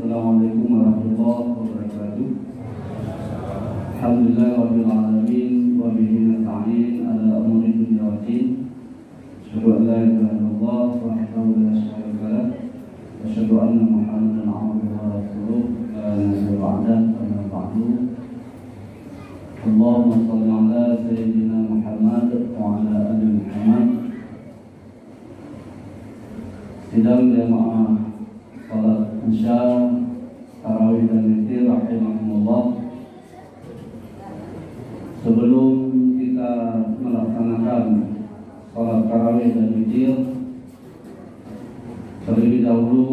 Assalamualaikum warahmatullahi wabarakatuh. Alhamdulillahirabbil alamin wa bihi nasta'in ala umuri dunya waddin. Asyhadu an la ilaha illallah wahdahu la syarika lah wa asyhadu anna Muhammadan abduhu wa rasuluh la nabiyya ba'dahu amma ba'du. Allahumma shalli ala sayyidina Muhammad wa ala ali Muhammad. Sidang jamaah salat Isya, tarawih dan witir rahimahumullah. Sebelum kita melaksanakan salat tarawih dan witir, terlebih dahulu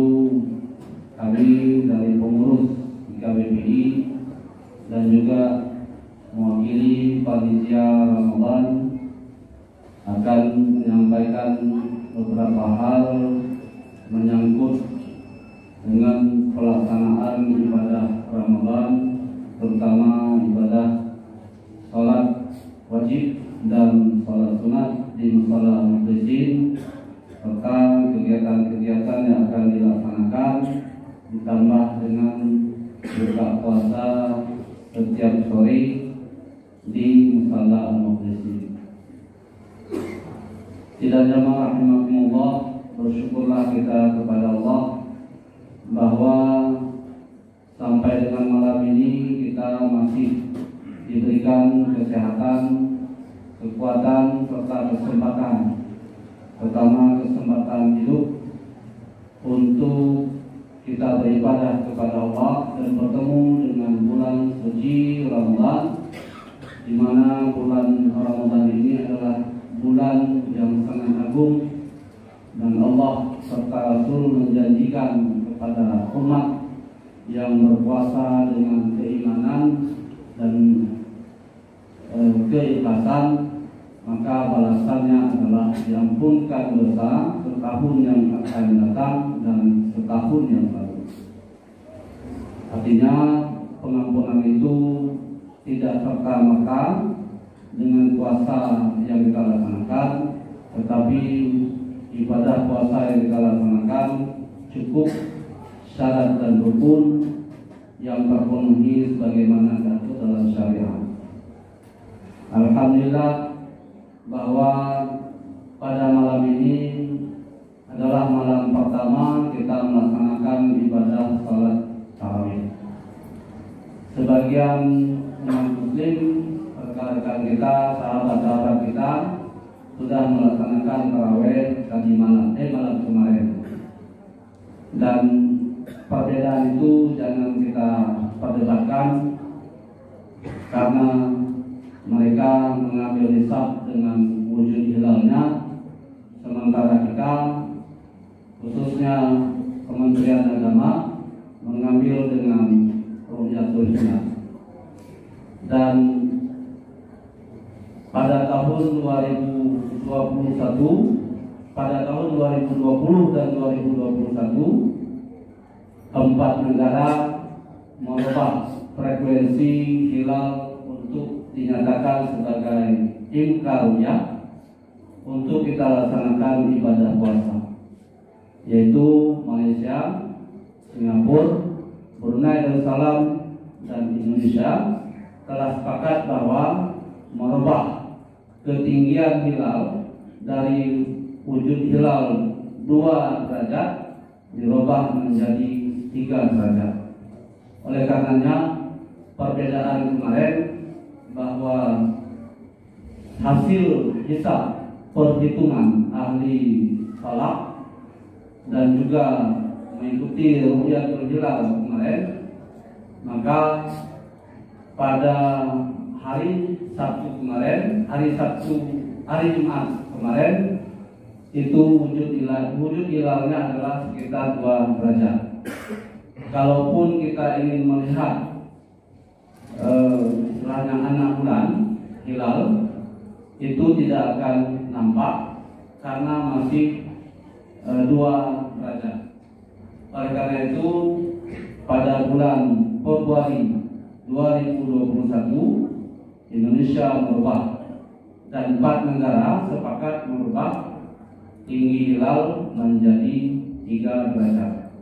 kami dari pengurus KBPI dan juga mewakili panitia Ramadan akan menyampaikan beberapa hal menyangkut dengan pelaksanaan ibadah Ramadan, terutama ibadah salat wajib dan salat sunat di musala mukhlisin, serta kegiatan-kegiatan yang akan dilaksanakan ditambah dengan buka puasa setiap sore di musala mukhlisin. Tidak jamaah rahimakumullah, bersyukurlah kita kepada Allah bahwa sampai dengan malam ini kita masih diberikan kesehatan, kekuatan, serta kesempatan, terutama kesempatan hidup untuk kita beribadah kepada Allah dan bertemu dengan bulan suci Ramadan, di mana bulan Ramadan ini adalah bulan yang sangat agung dan Allah serta Rasul menjanjikan kepada umat yang berpuasa dengan keimanan dan keikhlasan, maka balasannya adalah diampunkan dosa setahun yang akan datang dan setahun yang lalu. Artinya pengampunan itu tidak serta-merta dengan puasa yang kita laksanakan, tetapi ibadah puasa yang kita laksanakan cukup syarat dan rukun yang terpenuhi sebagaimana diatur dalam syariat. Alhamdulillah bahwa pada malam ini adalah malam pertama kita melaksanakan ibadah salat tarawih. Sebagian umat muslim, rekan-rekan kita, sahabat-sahabat kita sudah melaksanakan tarawih tadi malam kemarin. Dan perbedaan itu jangan kita perdebatkan, karena mereka mengambil hisab dengan wujud hilalnya, sementara kita khususnya Kementerian Agama mengambil dengan ru'yatul hilal. Dan pada tahun 2021, pada tahun 2020 dan 2021, 4 negara merubah frekuensi hilal untuk dinyatakan sebagai imkaruyah untuk kita laksanakan ibadah puasa, yaitu Malaysia, Singapura, Brunei Darussalam, dan Indonesia telah sepakat bahwa merubah ketinggian hilal dari wujud hilal 2 derajat dirubah menjadi 3 derajat. Oleh karenanya perbedaan kemarin bahwa hasil hisab perhitungan ahli falak dan juga mengikuti ru'yatul hilal kemarin, maka pada hari Sabtu kemarin, hari Jumat kemarin, itu wujud hilalnya adalah sekitar 2 derajat. Kalaupun kita ingin melihat istilahnya anak bulan hilal, itu tidak akan nampak karena masih 2 derajat. Oleh karena itu pada bulan Februari 2021 Indonesia merubah dan 4 negara sepakat merubah tinggi hilal menjadi 3 derajat.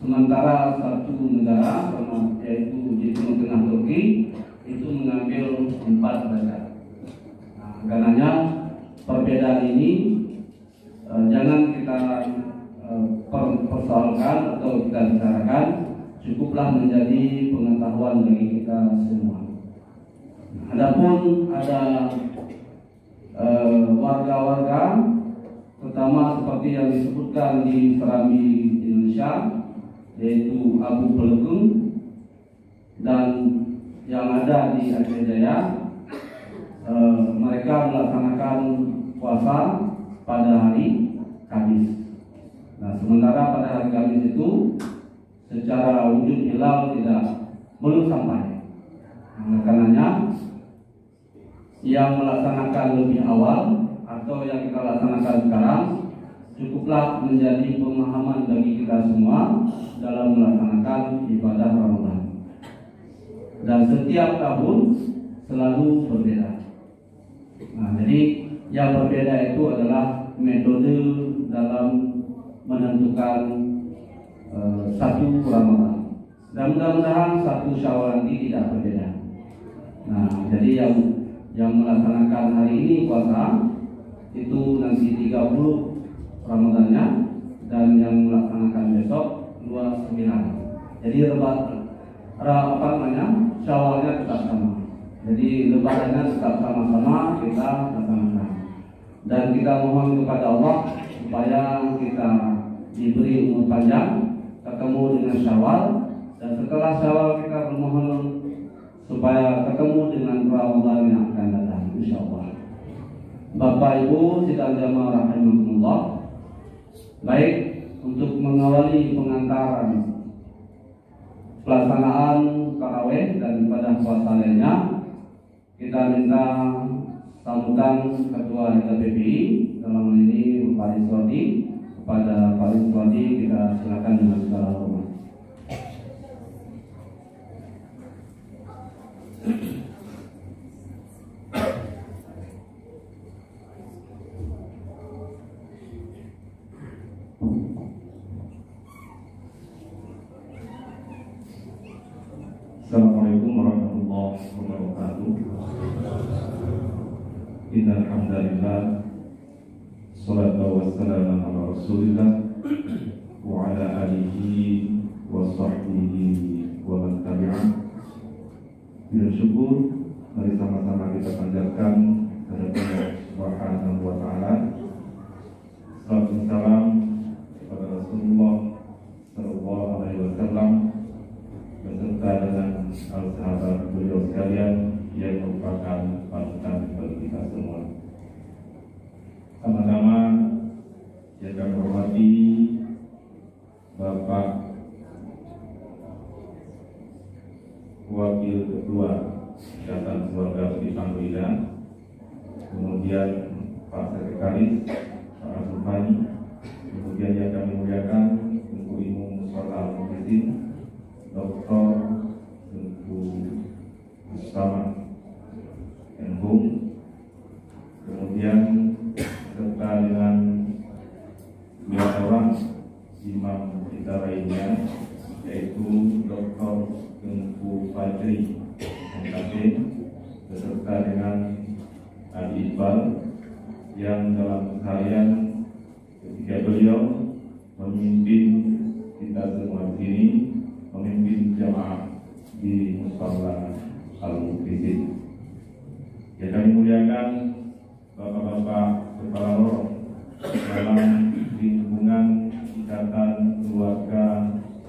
sementara satu negara yaitu di Timur Tengah Turki itu mengambil 4 derajat. Nah, karenanya perbedaan ini jangan kita persoalkan atau kita bicarakan, cukuplah menjadi pengetahuan bagi kita semua. Adapun ada warga-warga, terutama seperti yang disebutkan di Serambi Indonesia, yaitu Abu Pelekung dan yang ada di Aceh Jaya, mereka melaksanakan puasa pada hari Kamis. Nah, sementara pada hari Kamis itu secara wujud hilal belum sampai. Nah, karenanya yang melaksanakan lebih awal atau yang kita laksanakan sekarang cukuplah menjadi pemahaman bagi kita semua dalam melaksanakan ibadah Ramadan. Dan setiap tahun selalu berbeda. Nah, jadi yang berbeda itu adalah metode dalam menentukan satu Ramadan. Dan mudah-mudahan satu Syawal nanti tidak berbeda. Nah, jadi yang melaksanakan hari ini puasa itu nanti 30 Ramadannya, dan yang melaksanakan besok 29. Jadi Syawalnya tetap sama. Jadi lebarannya tetap sama-sama kita laksanakan. Dan kita mohon kepada Allah supaya kita diberi umur panjang, ketemu dengan Syawal, dan setelah Syawal kita bermohon supaya ketemu dengan Ramadan yang akan datang, insyaallah. Bapak Ibu sidang jamaah rahimakumullah, baik, untuk mengawali pengantaran pelaksanaan tarawih dan ibadah puasa lainnya, kita minta sambutan Ketua LPPI dalam hal ini Pak Rizwadi. Kepada Pak Rizwadi kita silakan dengan segala hormat. Assalamualaikum warahmatullahi wabarakatuh. Innal hamdalillah, shalatu wassalamu ala Rasulillah wa ala alihi wa sahbihi wa man tabi'ah. Dengan syukur, mari sama-sama kita panjatkan kehadirat Allah Subhanahu wa taala. Salatu wassalam kepada Rasulullah sallallahu alaihi wasallam beserta dengan sahabat beliau sekalian yang merupakan panutan bagi kita semua. Sama-sama yang kami hormati Bapak Wakil Ketua Ikatan Keluarga Budi Panggulida, kemudian Pak Sekretaris Pak Asufani, kemudian yang kami muliakan Tengku Imam Musola Al-Muhyiddin, Dr. Tengku Mustafa Enhum, kemudian serta dengan 2 orang imam kita lainnya, yaitu Dr. Tengku Fadri Mungkasin beserta dengan Adi Iqbal, yang dalam keseharian ketika beliau memimpin kita semua di sini, memimpin jamaah di Musalla Al-Muhyiddin. Yang kami muliakan Bapak-bapak Kepala Lorong dalam lingkungan Ikatan Keluarga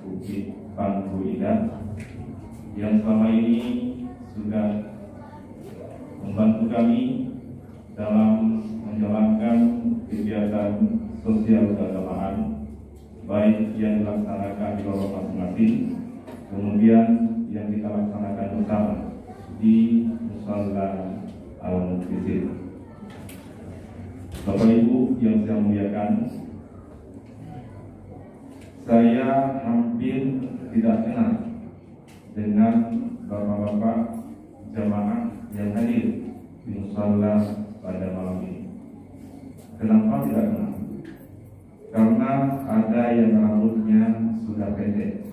Bukit Panggulida, yang selama ini sudah membantu kami dalam menjalankan kegiatan sosial keagamaan, baik yang dilaksanakan di lorong masing-masing, kemudian yang kita laksanakan bersama di Musalla Al-Muhyiddin. Bapak Ibu yang saya muliakan, saya hampir tidak kenal dengan bapak-bapak jamaah yang hadir di musalla pada malam ini. Kenapa tidak kenal? Karena karena ada yang rambutnya sudah pendek,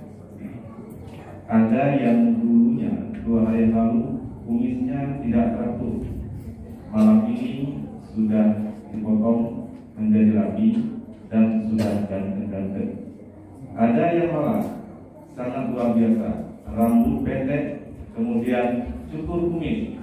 ada yang dulunya 2 hari yang lalu kumisnya tidak teratur, malam ini sudah dipotong menjadi rapi dan sudah ganteng-ganteng. Ada yang malah sangat luar biasa, rambut pendek kemudian cukur kumis.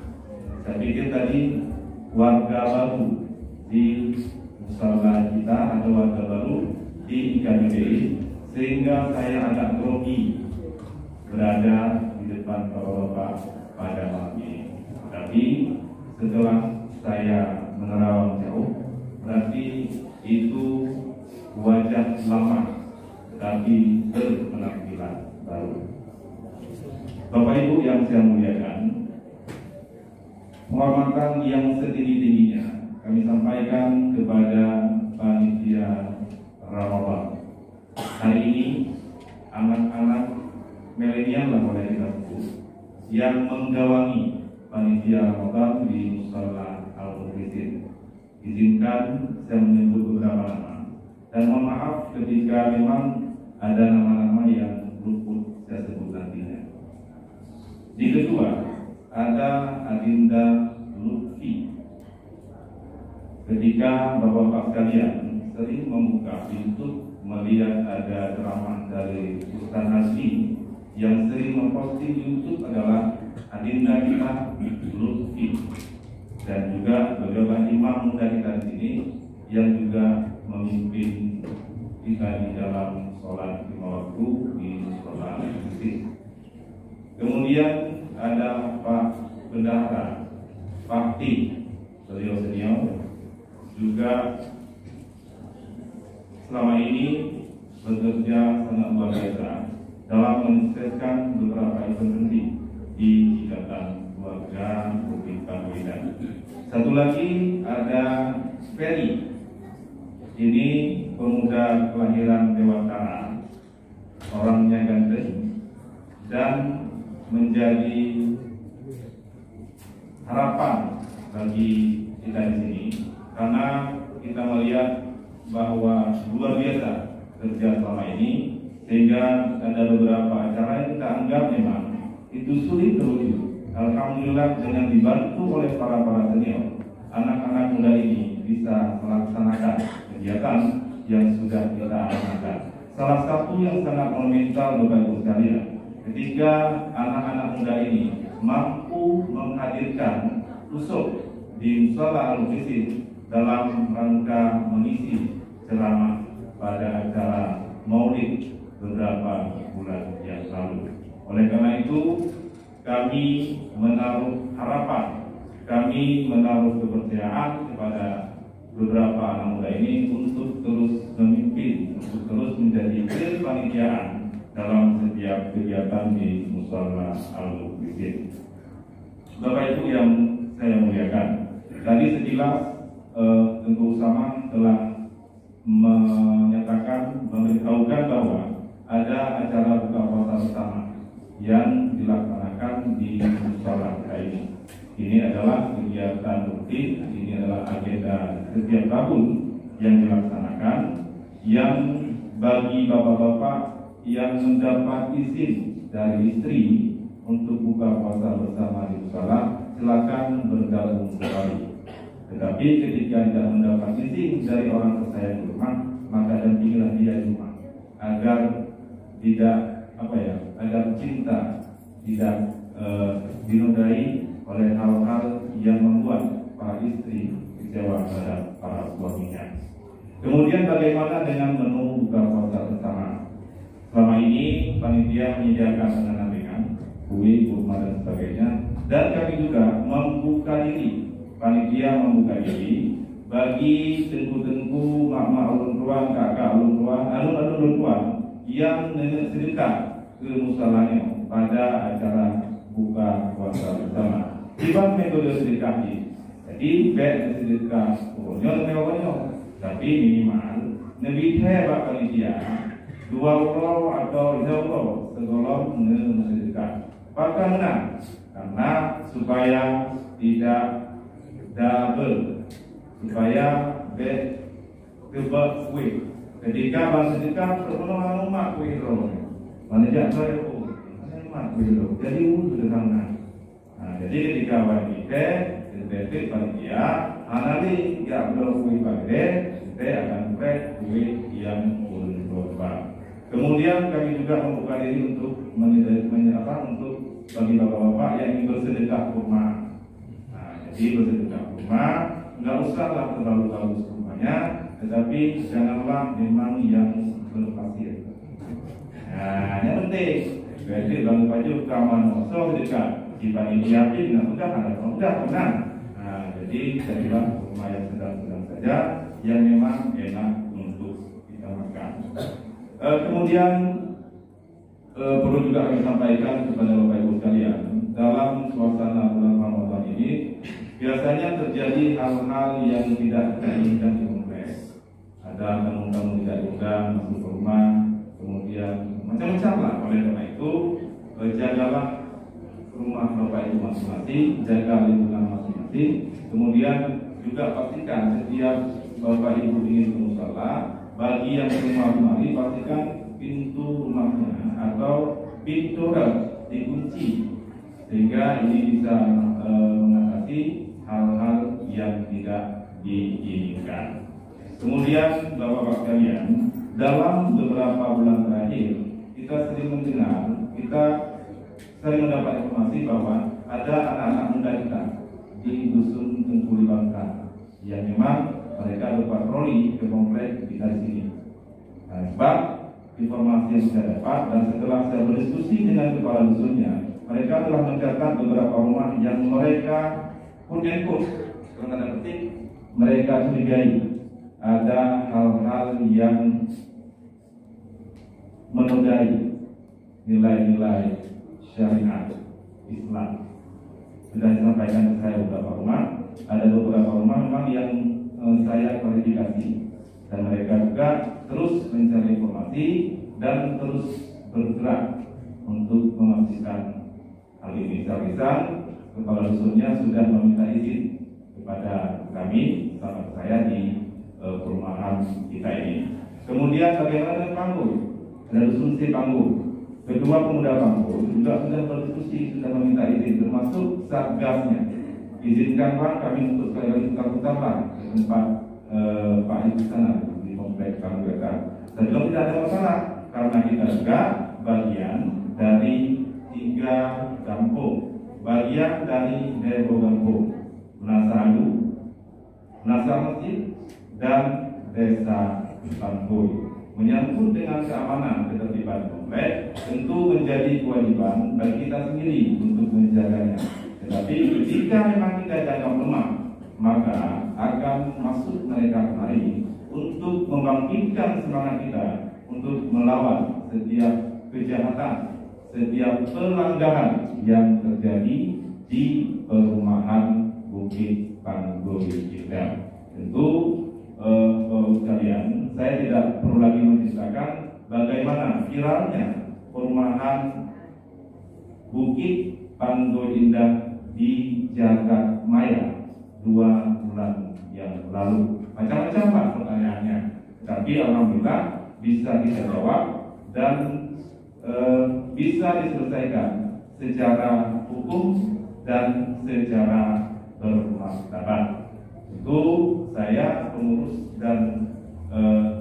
Saya pikir tadi warga baru di musola kita atau warga baru di IKBDI, sehingga saya agak grogi berada di depan bapak-bapak pada malam ini. Tapi setelah saya menerawang jauh, berarti itu wajah lama tapi berpenampilan baru. Bapak Ibu yang saya muliakan, penghormatan yang setinggi-tingginya kami sampaikan kepada panitia Ramadan. Hari ini anak-anak milenial lah boleh kita sebut yang menggawangi panitia Ramadan di Musola Al-Mukrisin. Izinkan saya menyebut beberapa nama dan mohon maaf ketika memang ada nama-nama yang luput saya sebut nantinya. Di kedua ada Adinda Lutfi. Ketika bapak-bapak sekalian sering membuka pintu melihat ada ceramah dari Ustaz Hasbi yang sering memposting di YouTube adalah Adinda kita Lutfi, dan juga beliau imam muda kita di sini yang juga memimpin kita di dalam sholat 5 waktu di musola masjid. Kemudian ada Pak Bendahara Fakti, beliau senior juga selama ini bekerja sangat luar biasa dalam menyukseskan beberapa event penting di Ikatan Keluarga Republik Medan. Satu lagi ada Ferry. Ini pemuda kelahiran Dewantara, orangnya ganteng dan menjadi harapan bagi kita di sini karena kita melihat bahwa luar biasa kerja selama ini, sehingga ada beberapa acara yang kita anggap memang itu sulit terwujud. Alhamdulillah dengan dibantu oleh para senior, anak-anak muda ini bisa melaksanakan kegiatan yang sudah kita laksanakan. Salah satu yang sangat monumental Bapak Ibu sekalian, ketika anak-anak muda ini mampu menghadirkan usuk di Musola Al-Mukrisin dalam rangka mengisi ceramah pada acara Maulid beberapa bulan yang lalu. Oleh karena itu, kami menaruh harapan, kami menaruh kepercayaan kepada beberapa anak muda ini untuk terus memimpin, untuk terus menjadi kepanitiaan dalam setiap kegiatan di Musola Al-Mukrisin. Bapak Ibu yang saya muliakan, tadi sekilas Tengku Usama telah menyatakan, memberitahukan bahwa ada acara buka puasa bersama yang dilaksanakan di musola kita ini. Ini adalah kegiatan rutin, ini adalah agenda setiap tahun yang dilaksanakan, yang bagi bapak-bapak yang mendapat izin dari istri untuk buka puasa bersama di musola, silakan bergabung kembali. Tetapi ketika tidak mendapat izin dari orang tersayang di rumah, maka dampingilah dia di rumah agar tidak agar cinta tidak dinodai oleh hal-hal yang membuat para istri kecewa pada para suaminya. Kemudian bagaimana dengan menu buka puasa bersama? Selama ini panitia menyediakan makanan, kue, kurma dan sebagainya, dan kami juga membuka diri. Panitia membuka diri bagi tengku-tengku, mak-mak ulun tuan, kakak ulun tuan, alun-alun ulun tuan yang sedekah ke musolanya pada acara buka puasa bersama. Iban metode sedekah ini. Jadi baik sedekah pokoknya, tapi minimal lebih hebat panitia 2 euro atau 3 euro segolong sedekah. Apakah benar? Karena supaya tidak double, supaya kebak kue Ketika bank sedekah terpenuh mak kuiro, manajak saya mak kuiro, jadi sederhana. Nah, jadi ketika wanita detik panitia, anali ya belum kui pakai, kita akan pakai kui yang berubah. Kemudian kami juga membuka diri untuk untuk bagi bapak-bapak yang ingin bersedekah kurma. Nah, jadi bersedekah kurma nggak usahlah terlalu bagus kurmanya, tetapi janganlah memang yang berpasir. Nah, yang penting berarti bang baju kawan musuh sedekah jika ini yakin nggak mudah tenang. Nah, jadi saya bilang kurma yang sedang-sedang saja yang memang enak untuk kita makan. Kemudian perlu juga kami sampaikan kepada Bapak Ibu sekalian, dalam suasana bulan Ramadan ini biasanya terjadi hal-hal yang tidak kita inginkan di kompleks. Ada tamu-tamu tidak diundang masuk ke rumah, kemudian macam-macam lah. Oleh karena itu, jagalah rumah Bapak Ibu masing-masing, jaga lingkungan masing-masing. Kemudian juga pastikan setiap Bapak Ibu ingin ke musala, bagi yang rumah kemari pastikan pintu rumahnya atau pintu dikunci, sehingga ini bisa mengatasi hal-hal yang tidak diinginkan. Kemudian Bapak-Bapak sekalian, dalam beberapa bulan terakhir kita sering mendengar, kita sering mendapat informasi bahwa ada anak-anak muda kita di dusun Tengkuli Bangka yang memang mereka berpatroli ke komplek kita di sini. Nah, sebab informasi yang saya dapat dan setelah saya berdiskusi dengan kepala dusunnya, mereka telah mencatat beberapa rumah yang mereka tanda petik mereka curigai ada hal-hal yang menodai nilai-nilai syariat Islam. Sudah disampaikan ke saya beberapa rumah, ada beberapa rumah memang yang saya klarifikasi, dan mereka juga terus mencari informasi dan terus bergerak untuk memastikan hal ini. Misal kepala dusunnya sudah meminta izin kepada kami, sahabat saya di perumahan kita ini. Kemudian bagaimana dengan Panggul? Ada dusun C Panggul. Kedua pemuda Panggul juga sudah berdiskusi, sudah meminta izin, termasuk satgasnya. Izinkan Pak kami untuk sekali lagi putar-putarlah ke tempat Pak Ibu sana di kompleks Panggul. Dan juga tidak ada masalah karena kita juga bagian dari 3 kampung, bagian dari Desa Kampung, Nasaru, Nasar Masjid, dan Desa Panggul. Menyangkut dengan keamanan ketertiban kompleks tentu menjadi kewajiban bagi kita sendiri untuk menjaganya. Tetapi ketika memang kita dianggap lemah, maka akan masuk mereka kemari untuk membangkitkan semangat kita untuk melawan setiap kejahatan, setiap pelanggaran yang terjadi di perumahan Bukit Panggul kita. Tentu sekalian, saya tidak perlu lagi menceritakan bagaimana viralnya perumahan Bukit Panggul Indah di Jagat Maya 2 bulan yang lalu. Macam-macam Pak pertanyaannya, tapi alhamdulillah bisa kita jawab dan bisa diselesaikan secara hukum dan secara bermartabat. Itu saya pengurus dan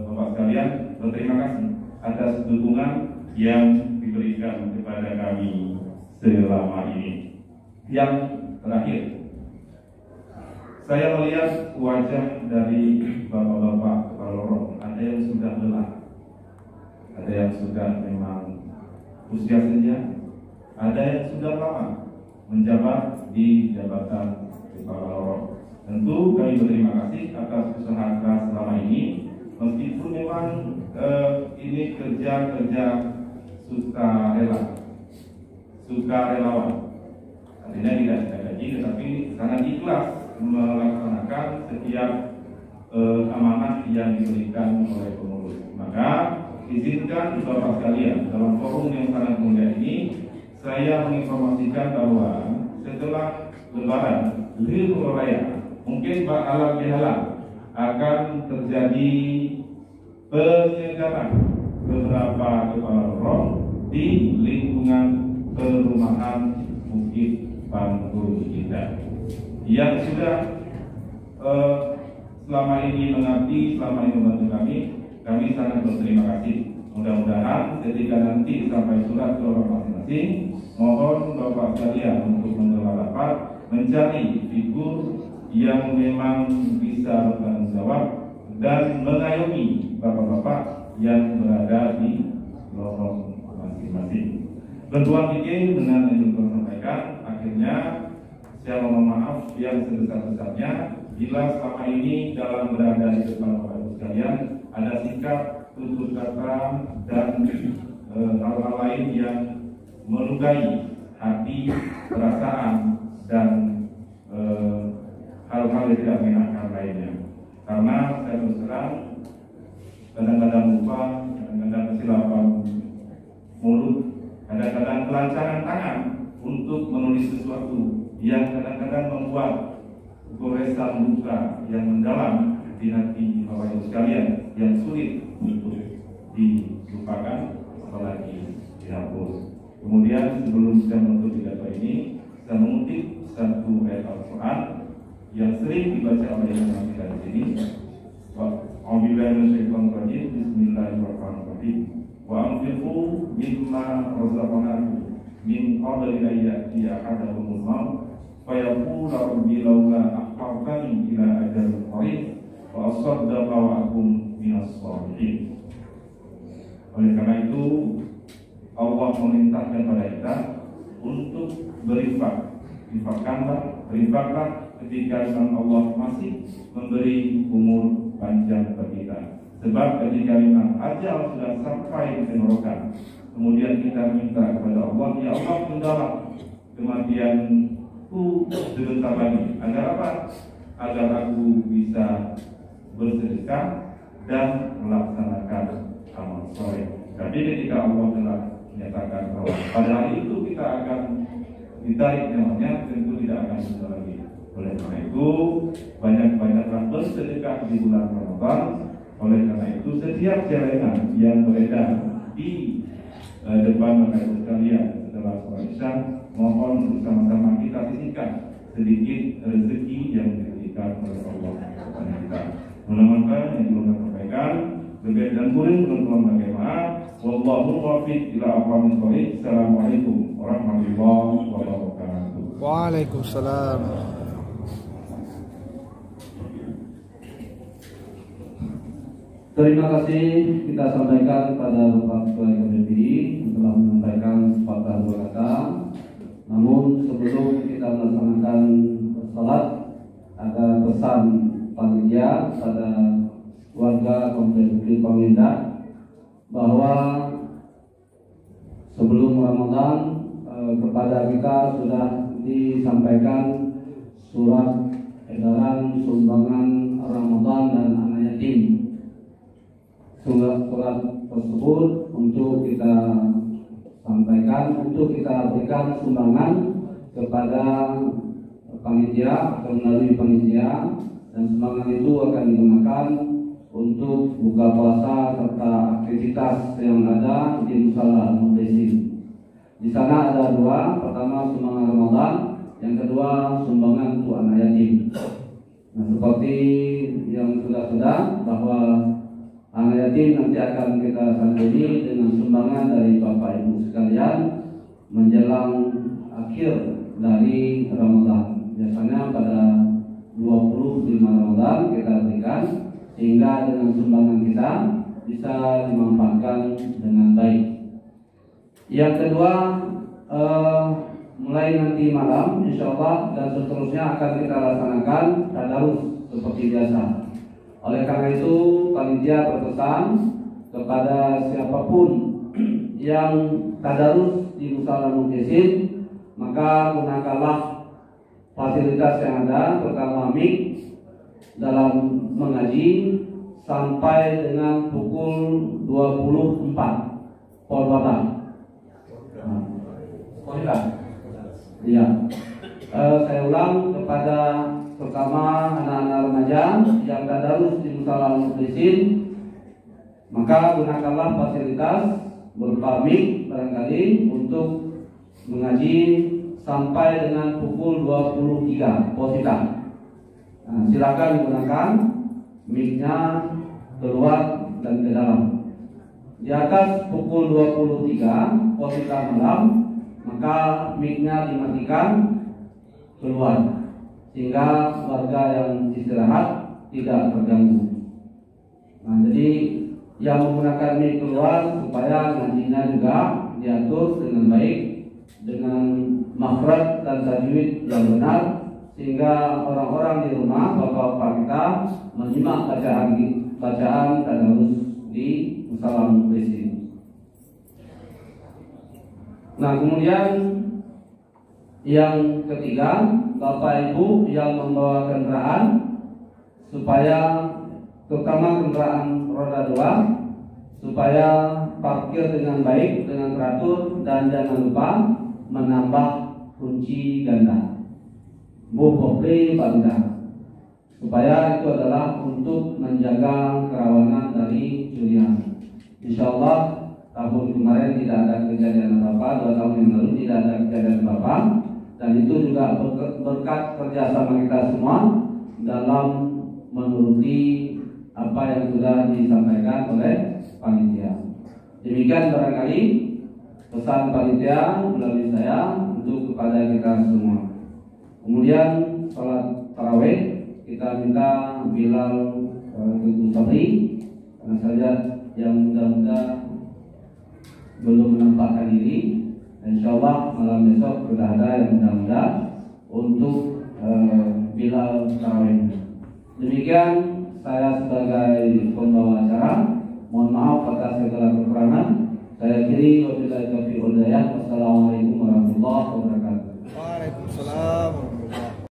Bapak sekalian berterima kasih atas dukungan yang diberikan kepada kami selama ini. Yang terakhir, saya melihat wajah dari bapak-bapak kepala lorong, ada yang sudah lelah, ada yang sudah memang usia senja, ada yang sudah lama menjabat di jabatan kepala lorong. Tentu kami berterima kasih atas usaha keras selama ini, meskipun memang ini kerja-kerja sukarelawan, artinya tidak gaji, tetapi sangat ikhlas melaksanakan setiap amanah yang diberikan oleh pengurus. Maka izinkan Bapak sekalian, dalam forum yang sangat mulia ini, saya menginformasikan bahwa setelah Lebaran, libur raya, mungkin halal bihalal akan terjadi penyegaran beberapa kepala roh di lingkungan perumahan Bukit Bangku Indah yang sudah selama ini mengabdi, selama ini membantu kami sangat berterima kasih. Mudah-mudahan ketika nanti sampai surat ke orang masing-masing, mohon Bapak sekalian untuk mengelola rapat, mencari figur yang memang bisa bertanggung jawab dan mengayomi bapak-bapak yang berada di lorong masing-masing. Bertuan pikir dengan yang telah sampaikan, akhirnya saya mohon maaf yang sebesar-besarnya bila selama ini dalam berada di depan Bapak Ibu sekalian ada sikap, tutur kata dan hal-hal lain yang melukai hati, perasaan dan hal-hal yang tidak menyenangkan lainnya. Karena saya terus terang kadang-kadang lupa, kadang-kadang kesilapan mulut, kadang-kadang kelancaran tangan untuk menulis sesuatu yang kadang-kadang membuat goresan luka yang mendalam di hati Bapak Ibu sekalian yang sulit untuk dilupakan apalagi dihapus. Kemudian sebelum saya menutup pidato ini, saya mengutip satu ayat Al-Quran yang sering dibaca oleh yang kita di sini. Bismillahirrahmanirrahim. Wa anfiqu mimma razaqnakum min qabli an ya'tiya ahadakumul maut fayaqulu rabbi laula akhartani ila ajalin qarib wa asaddaqa wa akum minas shalihin. Oleh karena itu Allah memerintahkan pada kita untuk berinfak. Berinfaklah ketika Allah masih memberi umur panjang bagi kita. Sebab ketika memang ajal sudah sampai di tenggorokan, kemudian kita minta kepada Allah, ya Allah tundahlah kematianku sebentar lagi. Agar apa? Agar aku bisa bersedekah dan melaksanakan amal soleh. Jadi ketika Allah telah menyatakan bahwa pada hari itu kita akan ditarik nyawanya, tentu tidak akan bisa lagi. Oleh karena itu banyak-banyaklah bersedekah di bulan Ramadan. Oleh karena itu setiap celengan yang beredar di depan Bapak Ibu sekalian setelah sholat Isya, mohon bersama-sama kita sisihkan sedikit rezeki yang diberikan oleh Allah kepada kita. Mudah-mudahan yang belum sampaikan lebih dan kurang teman-teman bagaimana. Wallahu muwaffiq ila aqwamit thoriq. Assalamualaikum warahmatullahi wabarakatuh. Waalaikumsalam. Terima kasih kita sampaikan kepada Bapak Ketua KPPI yang telah menyampaikan sepatah dua kata. Namun sebelum kita melaksanakan salat, ada pesan panitia pada warga Kompleks Bukit Bangku Indah bahwa sebelum Ramadan kepada kita sudah disampaikan surat edaran sumbangan Ramadan dan anak yatim. Surat tersebut untuk kita sampaikan, untuk kita berikan sumbangan kepada panitia atau melalui panitia, dan sumbangan itu akan digunakan untuk buka puasa serta aktivitas yang ada di Musala Al-Muqdisi. Di sana ada dua, pertama sumbangan Ramadan, yang kedua sumbangan untuk anak yatim. Nah, seperti yang sudah bahwa anak yatim nanti akan kita sandiri dengan sumbangan dari Bapak Ibu sekalian menjelang akhir dari Ramadan. Biasanya pada 25 Ramadan kita berikan, sehingga dengan sumbangan kita bisa dimanfaatkan dengan baik. Yang kedua, mulai nanti malam insya Allah dan seterusnya akan kita laksanakan tadarus seperti biasa. Oleh karena itu panitia berpesan kepada siapapun yang tadarus di Musala Al-Muqdisi, maka gunakanlah fasilitas yang ada, pertama mic dalam mengaji sampai dengan pukul 24 Polwata. Iya. Saya ulang kepada pertama anak-anak remaja yang tadarus di Musala Al-Muqdisi, Maka gunakanlah fasilitas berupa mic barangkali untuk mengaji sampai dengan pukul 23 posita. Nah, silakan digunakan mic-nya keluar dan ke dalam. Di atas pukul 23 posita malam, maka mic-nya dimatikan keluar sehingga warga yang istirahat tidak terganggu. Nah, jadi yang menggunakan mic keluar supaya ngajinya juga diatur dengan baik, dengan makhraj dan tajwid yang benar, sehingga orang-orang di rumah bapak-bapak kita menyimak bacaan tadarus di musalah mukhlisin. Nah, kemudian yang ketiga, bapak ibu yang membawa kendaraan supaya terutama kendaraan roda 2 supaya parkir dengan baik, dengan teratur, dan jangan lupa menambah kunci ganda bukli banda, supaya itu adalah untuk menjaga kerawanan dari curian. Insyaallah tahun kemarin tidak ada kejadian apa-apa, 2 tahun yang lalu tidak ada kejadian apa-apa, dan itu juga berkat kerjasama kita semua dalam menuruti apa yang sudah disampaikan oleh panitia. Demikian barangkali pesan panitia melalui saya untuk kepada kita semua. Kemudian sholat tarawih kita minta Bilal Tutu Sabri, karena saja yang muda-muda belum menampakkan diri. Insyaallah malam besok sudah ada yang muda-muda untuk Bilal tarawih. Demikian saya sebagai pembawa acara, mohon maaf atas segala kekurangan. Saya kiri wabillahi taufiq wal hidayah. Wassalamualaikum